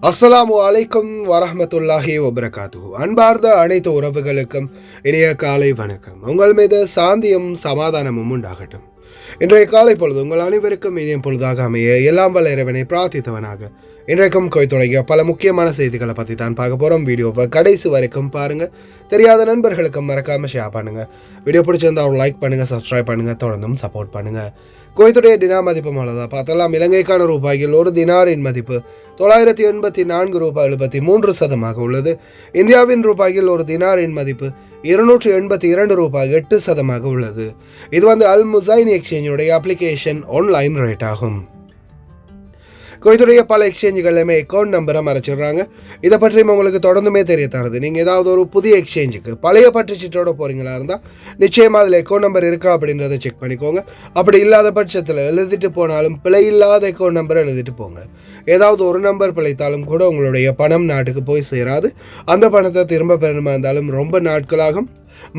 அஸ்ஸலாமு அலைக்கும் வரஹ்மத்துல்லாஹி வபரகாத்துஹு. அன்பார்ந்த அனைத்து உறவுகளுக்கும் இனிய காலை வணக்கம். உங்கள் மீது சாந்தியும் சமாதானமும் உண்டாகட்டும். இன்றைய காலை பொழுது உங்கள் அனைவருக்கும் இனிய பொழுதாக அமைய எல்லாம் வல்ல இறைவனை பிரார்த்தித்தவனாக இன்றைக்கும் தொடங்கிய பல முக்கியமான செய்திகளை பற்றி தான் பார்க்க போகிறோம். வீடியோவை கடைசி வரைக்கும் பாருங்கள். தெரியாத நண்பர்களுக்கும் மறக்காமல் ஷேர் பண்ணுங்கள். வீடியோ பிடிச்சிருந்தா ஒரு லைக் பண்ணுங்கள், சப்ஸ்கிரைப் பண்ணுங்கள், தொடர்ந்தும் சப்போர்ட் பண்ணுங்கள். குவைத்துடைய தினார் மதிப்பு அவ்வளோதான் பார்த்தலாம். இலங்கைக்கான ரூபாயில் ஒரு தினாரின் மதிப்பு 984 ரூபாய் 73% உள்ளது. இந்தியாவின் ரூபாயில் ஒரு தினாரின் மதிப்பு 282 ரூபாய் 8% உள்ளது. இது அல் முசைன் எக்ஸ்சேஞ்சுடைய அப்ளிகேஷன் ஆன்லைன் ரேட் ஆகும். குவைத்துடைய பல எக்ஸ்சேஞ்சுகளுமே அக்கௌண்ட் நம்பரை மறைச்சிடுறாங்க. இதை பற்றி உங்களுக்கு தொடர்ந்துமே தெரிய தருது. நீங்கள் ஏதாவது ஒரு புதிய எக்ஸ்சேஞ்சுக்கு பழைய பற்றுச்சீட்டோட போகிறீங்களா இருந்தால் நிச்சயமாக அதில் அக்கௌண்ட் நம்பர் இருக்கா அப்படின்றத செக் பண்ணிக்கோங்க. அப்படி இல்லாத பட்சத்தில் எழுதிட்டு போனாலும் பிழை இல்லாத அக்கௌண்ட் நம்பரை எழுதிட்டு போங்க. ஏதாவது ஒரு நம்பர் பிழைத்தாலும் கூட உங்களுடைய பணம் நாட்டுக்கு போய் சேராது. அந்த பணத்தை திரும்ப பெறணுமா இருந்தாலும் ரொம்ப நாட்களாகும்.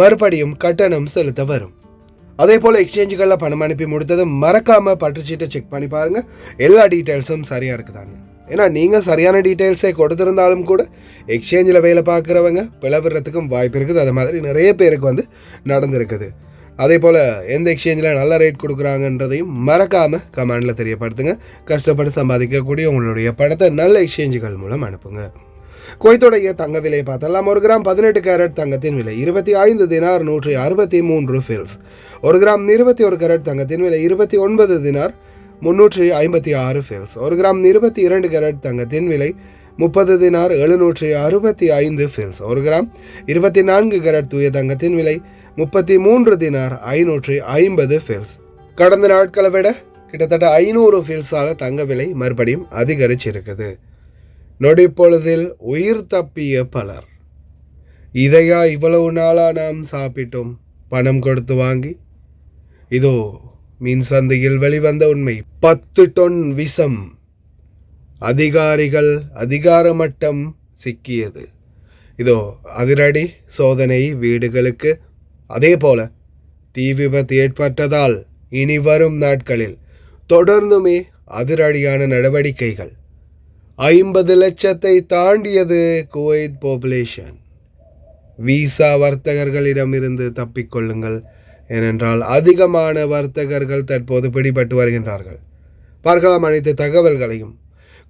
மறுபடியும் கட்டணம் செலுத்த வரும். அதே போல் எக்ஸ்சேஞ்சுகளில் பணம் அனுப்பி முடித்தது மறக்காமல் பற்றுச்சீட்டை செக் பண்ணி பாருங்கள். எல்லா டீட்டெயில்ஸும் சரியாக இருக்குதாங்க. ஏன்னா நீங்கள் சரியான டீட்டெயில்ஸை கொடுத்துருந்தாலும் கூட எக்ஸ்சேஞ்சில் வேலை பார்க்குறவங்க பிளவுறதுக்கும் வாய்ப்பு இருக்குது. அது மாதிரி நிறைய பேருக்கு நடந்திருக்குது. அதே போல் எந்த எக்ஸ்சேஞ்சில் நல்ல ரேட் கொடுக்குறாங்கன்றதையும் மறக்காமல் கமெண்டில் தெரியப்படுத்துங்க. கஷ்டப்பட்டு சம்பாதிக்கக்கூடிய உங்களுடைய பணத்தை நல்ல எக்ஸ்சேஞ்சுகள் மூலம் அனுப்புங்க. குவைத்துடைய தங்க விலையை பார்த்தலாம். 1 கிராம் 18 கேரட் தங்கத்தின் விலை 25 தினார் 163 ஃபில்ஸ். 1 கிராம் 21 கேரட் தங்கத்தின் விலை 29 தினார் 356 ஃபில்ஸ். 1 கிராம் 22 கேரட் தங்கத்தின் விலை 30 தினார் 765 ஃபில்ஸ். 1 கிராம் 24 கேரட் தூய தங்கத்தின் விலை 33 தினார் 550 ஃபில்ஸ். கடந்த நாட்களை விட கிட்டத்தட்ட 500 ஃபில்ஸால் தங்க விலை மறுபடியும் அதிகரிச்சிருக்குது. நொடி பொழுதில் உயிர் தப்பிய பலர். இதையா இவ்வளவு நாளாக நாம் சாப்பிட்டோம், பணம் கொடுத்து வாங்கி? இதோ மீன் சந்தையில் வெளிவந்த உண்மை. 10 டன் விஷம் அதிகாரிகள் அதிகார மட்டம் சிக்கியது. இதோ அதிரடி சோதனை வீடுகளுக்கு. அதே போல தீ விபத்து ஏற்பட்டதால் இனி வரும் நாட்களில் தொடர்ந்துமே அதிரடியான நடவடிக்கைகள். 50 லட்சத்தை தாண்டியது குவைத் பாப்புலேஷன். விசா வர்த்தகர்களிடமிருந்து தப்பிக்கொள்ளுங்கள், ஏனென்றால் அதிகமான வர்த்தகர்கள் தற்போது பிடிபட்டு வருகின்றார்கள். பார்க்கலாம் அனைத்து தகவல்களையும்.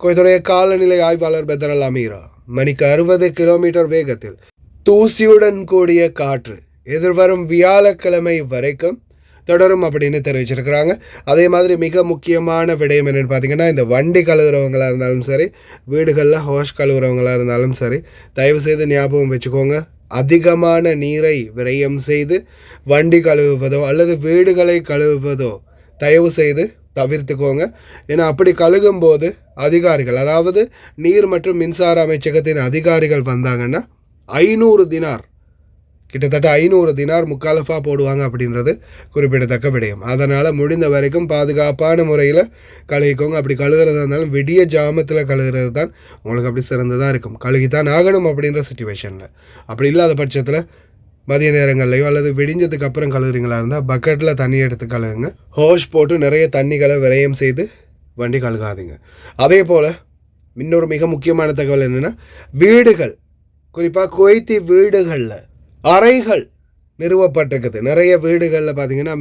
குவைத்துடைய காலநிலை ஆய்வாளர் பெதரல் அமீரா மணிக்கு 60 கிலோமீட்டர் வேகத்தில் தூசியுடன் கூடிய காற்று எதிர்வரும் வியாழக்கிழமை வரைக்கும் தொடரும் அப்படின்னு தெரிவிச்சிருக்கிறாங்க. அதே மாதிரி மிக முக்கியமான விடயம் என்னென்னு பார்த்தீங்கன்னா, இந்த வண்டி கழுவுறவங்களாக இருந்தாலும் சரி, வீடுகளில் ஹோஷ் கழுவுறவங்களாக இருந்தாலும் சரி, தயவு செய்து ஞாபகம் வச்சுக்கோங்க, அதிகமான நீரை விரயம் செய்து வண்டி கழுவுவதோ அல்லது வீடுகளை கழுவுவதோ தயவு செய்து தவிர்த்துக்கோங்க. ஏன்னா அப்படி கழுகும்போது அதிகாரிகள், அதாவது நீர் மற்றும் மின்சார அமைச்சகத்தின் அதிகாரிகள் வந்தாங்கன்னா 500 தினார், கிட்டத்தட்ட 500 தினார் முக்காலஃபா போடுவாங்க அப்படின்றது குறிப்பிடத்தக்க விடயம். அதனால் முடிந்த வரைக்கும் பாதுகாப்பான முறையில் கழுகிக்கோங்க. அப்படி கழுகிறதா இருந்தாலும் விடிய ஜாமத்தில் கழுகிறது தான் உங்களுக்கு அப்படி சிறந்ததாக இருக்கும். கழுகித்தான் ஆகணும் அப்படின்ற சுச்சுவேஷனில். அப்படி இல்லாத பட்சத்தில் மதிய நேரங்கள்லையோ அல்லது விடிஞ்சதுக்கு அப்புறம் கழுகுறீங்களா இருந்தால் பக்கெட்டில் தண்ணி எடுத்து கழுகுங்க. ஹோஷ் போட்டு நிறைய தண்ணிகளை விரயம் செய்து வண்டி கழுகாதீங்க. அதே போல் இன்னொரு மிக முக்கியமான தகவல் என்னென்னா, வீடுகள், குறிப்பாக குவைத்தி வீடுகளில் அறைகள் நிறுவப்பட்டிருக்குது. நிறைய வீடுகளில் பார்த்திங்கன்னா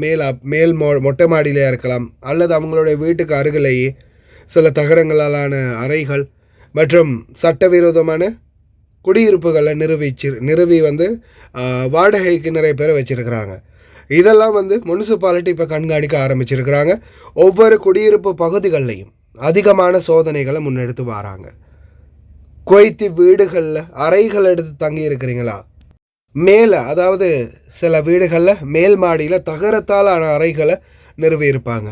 மேல் மொட்டை மாடியிலே இருக்கலாம் அல்லது அவங்களுடைய வீட்டுக்கு அருகிலேயே சில தகரங்களாலான அறைகள் மற்றும் சட்டவிரோதமான குடியிருப்புகளை நிறுவி வாடகைக்கு நிறைய பேர் வச்சுருக்கிறாங்க. இதெல்லாம் முனிசிபாலிட்டி இப்போ கண்காணிக்க ஆரம்பிச்சிருக்கிறாங்க. ஒவ்வொரு குடியிருப்பு பகுதிகள்லையும் அதிகமான சோதனைகளை முன்னெடுத்து வராங்க. குவைத்தி வீடுகளில் அறைகள் எடுத்து தங்கி இருக்கிறீங்களா? மேலே, அதாவது சில வீடுகளில் மேல் மாடியில் தகரத்தாலான அறைகளை நிறுவியிருப்பாங்க.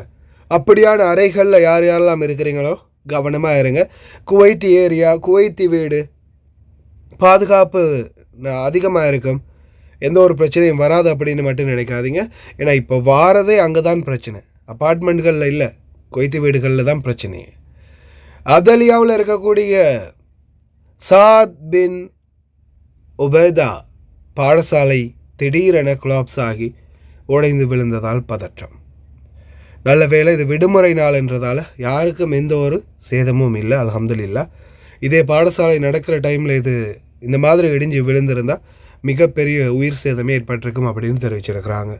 அப்படியான அறைகளில் யார் யாரெல்லாம் இருக்கிறீங்களோ கவனமாக இருங்க. குவைத்தி ஏரியா, குவைத்தி வீடு பாதுகாப்பு அதிகமாக இருக்கும், எந்த ஒரு பிரச்சனையும் வராது அப்படின்னு மட்டும் நினைக்காதீங்க. ஏன்னா இப்போ வாரதே அங்கே தான் பிரச்சனை, அப்பார்ட்மெண்ட்களில் இல்லை, குவைத்தி வீடுகளில் தான் பிரச்சனை. அதலியாவில் இருக்கக்கூடிய சாத் பின் உபைதா பாடசாலை திடீரென கொலாப்ஸ் ஆகி உடைந்து விழுந்ததால் பதற்றம். நல்ல வேளை இது விடுமுறை நாள் என்றதால் யாருக்கும் எந்த ஒரு சேதமும் இல்லை, அல்ஹம்துலில்லாஹ். இதே பாடசாலை நடக்கிற டைமில் இந்த மாதிரி இடிஞ்சு விழுந்திருந்தால் மிகப்பெரிய உயிர் சேதமே ஏற்பட்டிருக்கும் அப்படின்னு தெரிவிச்சிருக்கிறாங்க.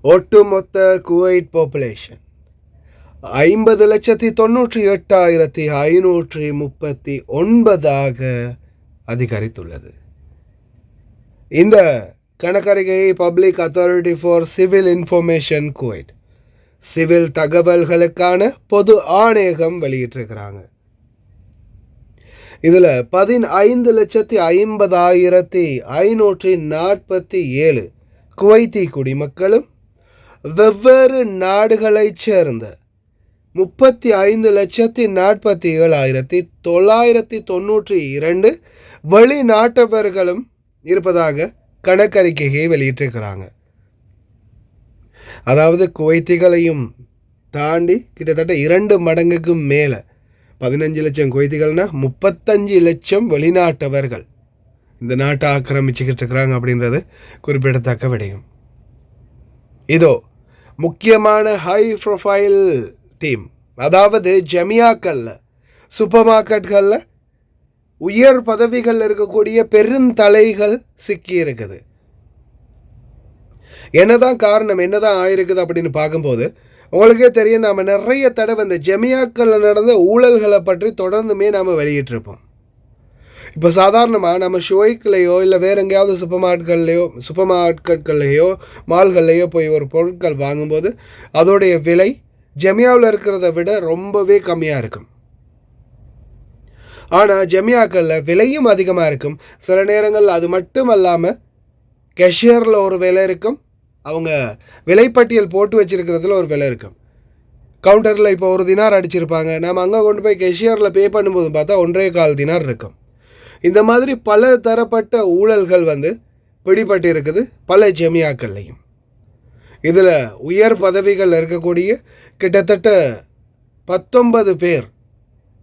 ஒட்டுமொத்த குவைட் பாப்புலேஷன் 50,98,539 அதிகரித்துள்ளது. இந்த கணக்கறிக்கையை public authority for civil information Kuwait civil தகவல்களுக்கான பொது ஆணையகம் வெளியிட்டிருக்கிறாங்க. இதில் 15,50,547 குவைத்தி குடிமக்களும் வெவ்வேறு நாடுகளைச் சேர்ந்த 35,47,992 வெளிநாட்டவர்களும் இருப்பதாக கணக்கறிக்கையை வெளியிட்டிருக்கிறாங்க. அதாவது குவைத்திகளையும் தாண்டி கிட்டத்தட்ட 2 மடங்குக்கும் மேலே 15 லட்சம் குவைத்திகள்னா 35 லட்சம் வெளிநாட்டவர்கள் இந்த நாட்டை ஆக்கிரமிச்சுக்கிட்டு இருக்கிறாங்க அப்படின்றது குறிப்பிடத்தக்க விடயம். இதோ முக்கியமான ஹை ப்ரொஃபைல் டீம், அதாவது ஜமியாக்கள்ல சூப்பர் மார்க்கெட்களில் உயர் பதவிகள் இருக்கக்கூடிய பெருந்தலைகள் சிக்கி இருக்குது. என்னதான் காரணம், என்னதான் ஆயிருக்குது அப்படின்னு பார்க்கும்போது உங்களுக்கே தெரியும், நாம் நிறைய தடவை இந்த ஜமியாக்களில் நடந்த ஊழல்களை பற்றி தொடர்ந்துமே நாம் வெளியிட்டிருப்போம். இப்போ சாதாரணமாக நம்ம ஷோய்க்குள்ளேயோ இல்லை வேறு எங்கேயாவது சூப்பர் மார்க்கெட்கள்லையோ மால்கள்லையோ போய் ஒரு பொருட்கள் வாங்கும்போது அதோடைய விலை ஜமியாவில் இருக்கிறத விட ரொம்பவே கம்மியாக இருக்கும். ஆனால் ஜமியாக்களில் விலையும் அதிகமாக இருக்கும். சில நேரங்கள் அது மட்டும் அல்லாமல் கேஷியரில் ஒரு விலை இருக்கும், அவங்க விலைப்பட்டியல் போட்டு வச்சுருக்கிறதுல ஒரு விலை இருக்கும். கவுண்டரில் இப்போ 1 தினார் அடிச்சிருப்பாங்க, நம்ம அங்கே கொண்டு போய் கேஷியரில் பே பண்ணும்போது பார்த்தா 1.25 தினார் இருக்கும். இந்த மாதிரி பல தரப்பட்ட ஊழல்கள் பிடிபட்டு இருக்குது பல ஜமியாக்கள்லையும். இதில் உயர் பதவிகள் இருக்கக்கூடிய கிட்டத்தட்ட 19 பேர்,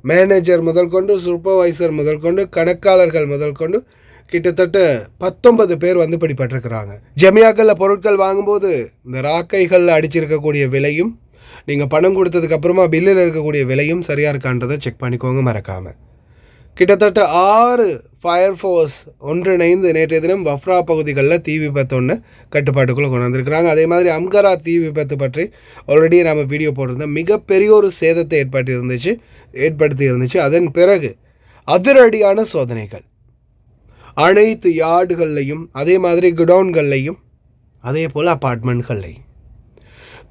மேனேஜர் முதல் கொண்டு சூப்பர்வைசர் முதல் கொண்டு கணக்காளர்கள் முதல் கொண்டு கிட்டத்தட்ட 19 பேர் பிடிபட்டிருக்கிறாங்க. ஜமியாக்களில் பொருட்கள் வாங்கும்போது இந்த ராக்கைகளில் அடிச்சிருக்கக்கூடிய விலையும் நீங்கள் பணம் கொடுத்ததுக்கு அப்புறமா பில்லில் இருக்கக்கூடிய விலையும் சரியாக இருக்கான்றதை செக் பண்ணிக்கோங்க மறக்காமல். கிட்டத்தட்ட 6 ஃபயர் ஃபோர்ஸ் ஒன்றிணைந்து நேற்றைய தினம் வஃப்ரா பகுதிகளில் தீ விபத்து ஒன்று கட்டுப்பாட்டுக்குள்ளே கொண்டு வந்திருக்கிறாங்க. அதே மாதிரி அம்கரா தீ விபத்து பற்றி ஆல்ரெடி நம்ம வீடியோ போட்டிருந்தோம். மிகப்பெரிய ஒரு சேதத்தை ஏற்படுத்தி இருந்துச்சு. அதன் பிறகு அதிரடியான சோதனைகள் அனைத்து யார்டுகள்லையும், அதே மாதிரி குடவுன்கள்லையும், அதே போல் அப்பார்ட்மெண்ட்கள்லையும்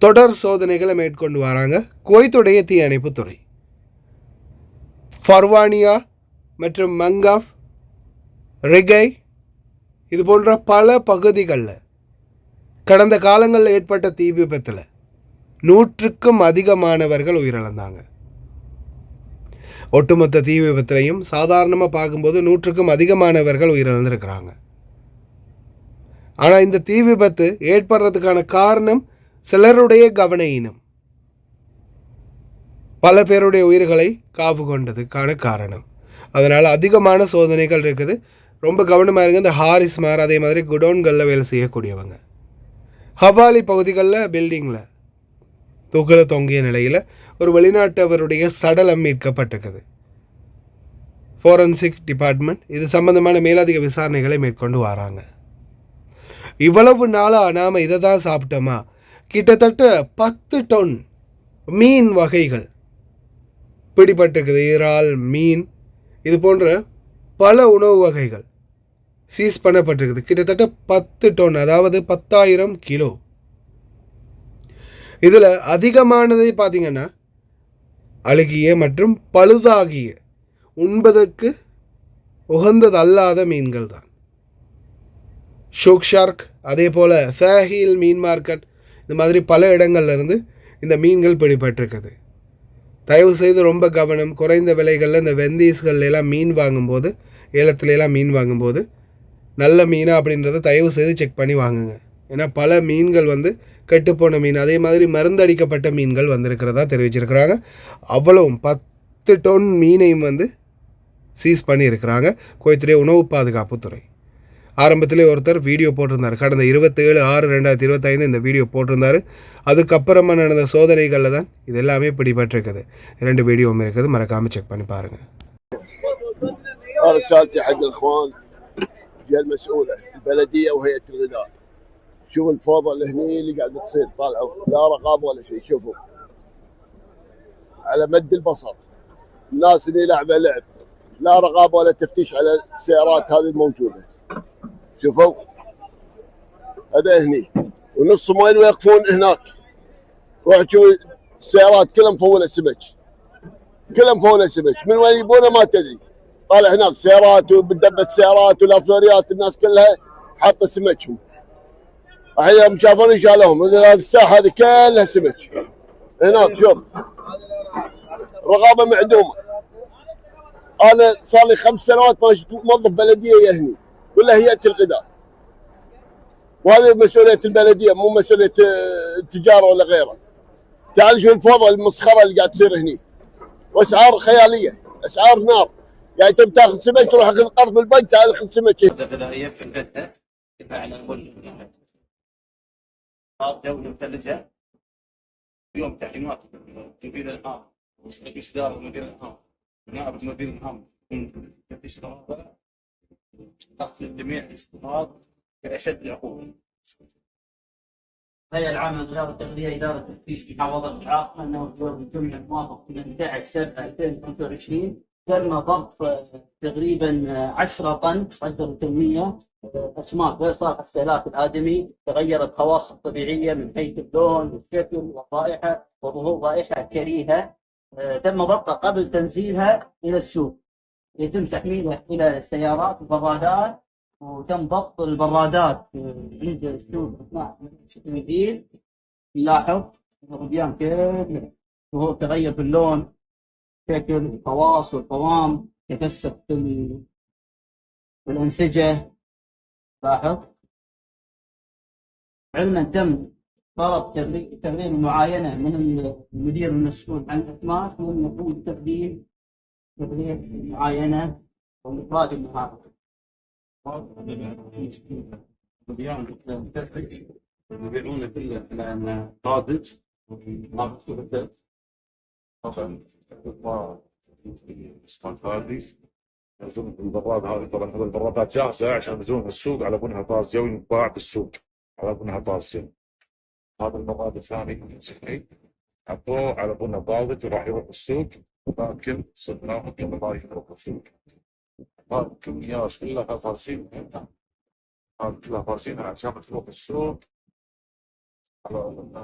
தொடர் சோதனைகளை மேற்கொண்டு வராங்க குவைத்துடைய தீயணைப்புத்துறை. ஃபர்வானியா மற்றும் மங்காஃப், ரிகை இது போன்ற பல பகுதிகளில் கடந்த காலங்களில் ஏற்பட்ட தீ விபத்தில் 100க்கும் அதிகமானவர்கள் உயிரிழந்தாங்க. ஒட்டுமொத்த தீ விபத்திலையும் சாதாரணமாக பார்க்கும்போது 100க்கும் அதிகமானவர்கள் உயிரிழந்திருக்கிறாங்க. ஆனால் இந்த தீ விபத்து ஏற்படுறதுக்கான காரணம் சிலருடைய கவனஈனம், பல பேருடைய உயிர்களை காவு கொண்டதுக்கான காரணம். அதனால் அதிகமான சோதனைகள் இருக்குது. ரொம்ப கவனமாக இருங்க. இந்த ஹாரிஸ்மார், அதே மாதிரி குடோன்களில் வேலை செய்யக்கூடியவங்க, ஹவாலி பகுதிகளில் பில்டிங்கில் தூக்கில் தொங்கிய நிலையில் ஒரு வெளிநாட்டவருடைய சடலம் மீட்கப்பட்டிருக்குது. ஃபோரன்சிக் டிபார்ட்மெண்ட் இது சம்பந்தமான மேலதிக விசாரணைகளை மேற்கொண்டு வராங்க. இவ்வளவு நாளாக நாம் இதை தான் சாப்பிட்டோமா? கிட்டத்தட்ட 10 டன் மீன் வகைகள் பிடிபட்டிருக்குது. இறால், மீன் இது போன்ற பல உணவு வகைகள் சீஸ் பண்ணப்பட்டிருக்குது. கிட்டத்தட்ட 10 டன், அதாவது 10,000 கிலோ. இதில் அதிகமானதை பார்த்தீங்கன்னா அழுகிய மற்றும் பழுதாகிய உண்பதற்கு உகந்ததல்லாத மீன்கள் தான். ஷோக் ஷார்க், அதே போல் சாஹில் மீன் மார்க்கெட், இந்த மாதிரி பல இடங்கள்லேருந்து இந்த மீன்கள் பிடிபட்டிருக்குது. தயவு செய்து ரொம்ப கவனம். குறைந்த விலைகளில் இந்த வெந்தீஸ்கள் எல்லாம் மீன் வாங்கும்போது ஏலத்துலலாம் மீன் வாங்கும்போது நல்ல மீனா அப்படின்றத தயவு செய்து செக் பண்ணி வாங்குங்க. ஏன்னா பல மீன்கள் வந்து கெட்டுப்போன மீன், அதே மாதிரி மருந்தடிக்கப்பட்ட மீன்கள் வந்திருக்கிறதா தெரிவிச்சிருக்கிறாங்க. அவ்வளவும் 10 டொன் மீனையும் வந்து சீஸ் பண்ணியிருக்கிறாங்க குவைத்துடைய உணவு பாதுகாப்புத்துறை. ஆரம்பத்திலே ஒருத்தர் வீடியோ போட்டிருந்தார், கடந்த 27/6/2025 இந்த வீடியோ போட்டிருந்தார். அதுக்கப்புறமா நடந்த சோதனைகளில் தான் இது எல்லாமே பிடிபட்டிருக்குது. 2 வீடியோவும் இருக்குது, மறக்காமல் செக் பண்ணி பாருங்கள். رسالتي حق الاخوان جهه المسؤوله البلديه وهيئه الغذاء، شوف الفوضى اللي هني اللي قاعده تصير، طالعوا لا رقابه ولا شيء. شوفوا على مد البصر الناس اللي لعبه لعب، لا رقابه ولا تفتيش على السيارات هذه الموجوده. شوفوا هذا هني ونص مايل ويقفون هناك، روح شوف السيارات كلها مفوله سمك، كلها مفوله سمك، من وين يجيبونه ما تدري. طالع هناك سيارات وبتدبت سيارات والافلوريات الناس كلها حاطه سمكهم. الحين يوم شافوني شالوهم، الساحه هذه كلها سمك. هناك شوف رقابه معدومه. انا صار لي 5 سنوات ما شفت موظف بلديه هني ولا هيئه الغذاء، وهذه مسؤوليه البلديه مو مسؤوليه التجاره ولا غيره. تعال شوف الفوضى المسخره اللي قاعد تصير هني، واسعار خياليه، اسعار نار. يعني تبي تاخذ سمك تروح اخذ قرض بالبنك، تعال اخذ سمك. الغذائيه فكرتها على كل جوله مثلجه اليوم تعليمات مدير الامام رئيس اداره مدير الامام نائب مدير الامام تفتيش الغرفه تقتل جميع الاستفاض باشد العقوبه. الهيئه العامه للغذاء والتغذيه اداره تفتيش محافظه العراق انه بجمله موافق 18/7/2025 تم ضبط تقريبا 10 طن قدر كميه اسماك غير صالحه للاستهلاك الادمي، تغيرت خواص الطبيعيه من حيث اللون والشكل والرائحه وظهور رائحه كريهه. تم ضبطها قبل تنزيلها الى السوق، يتم تحميلها الى سيارات وبرادات، وتم ضبط البرادات عند السوق اثناء التنزيل. نلاحظ الربيان كله وهو تغير باللون، شكل الخواص والقوام، تكثف بالانسجه. لاحظ علما تم طلب تقرير معاينه من المدير المسؤول عن الاسماك من يقوم بتقديم تقرير معاينه واخراج المهارات. يبيعونه كله على طازج ما بتسوى طبعا هذه يزون البراد هذه. طبعا هذه البرادات جاهزه عشان ينزلون السوق على بنها طاز جو ينباع بالسوق على بنها طاز جو. هذا البراد الثاني يمسكني حطوه على بنها طازج وراح يروح السوق، لكن صدناه قبل ما يروح السوق. هذه الكميات كلها فارسين، هذه كلها فارسينها عشان تروح السوق.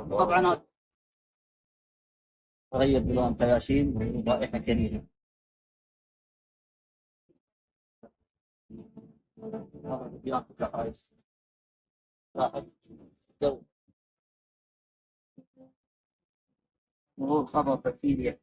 طبعا تغير بلون خياشيم ورائحه كريهه. هذا بياكل عايز لاحظ جو مرور خطر بكتيريا.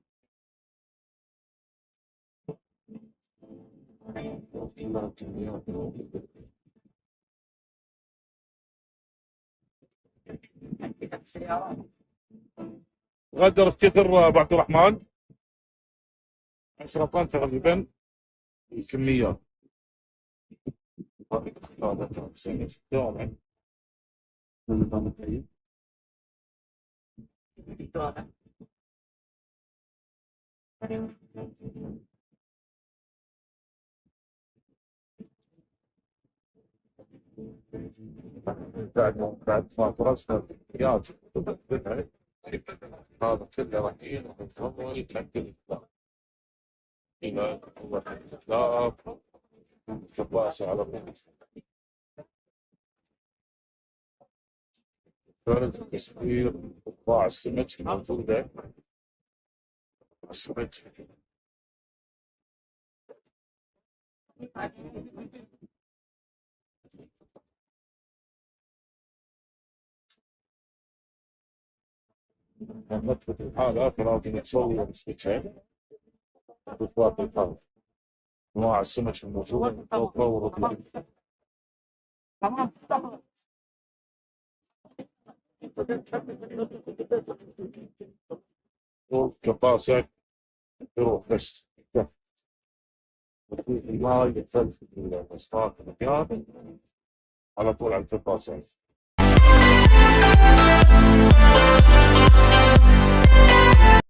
غدر كثر ابو عبد الرحمن 10 طن تقريبا الكميات. بعد ما فرزنا الكميات هذا كله راح يتحول يتعدل إلى الإتلاف كباسة على طول. فرز تصوير قطاع السمك موجودة. السمك نثبت الحالة فلازم نسوي السمكين بإثبات الحالة. انواع السمك الموجوده متوفره. كباسة يروح بس وفي الماء يدخل في المصفاة المكان على طول على الكباسة.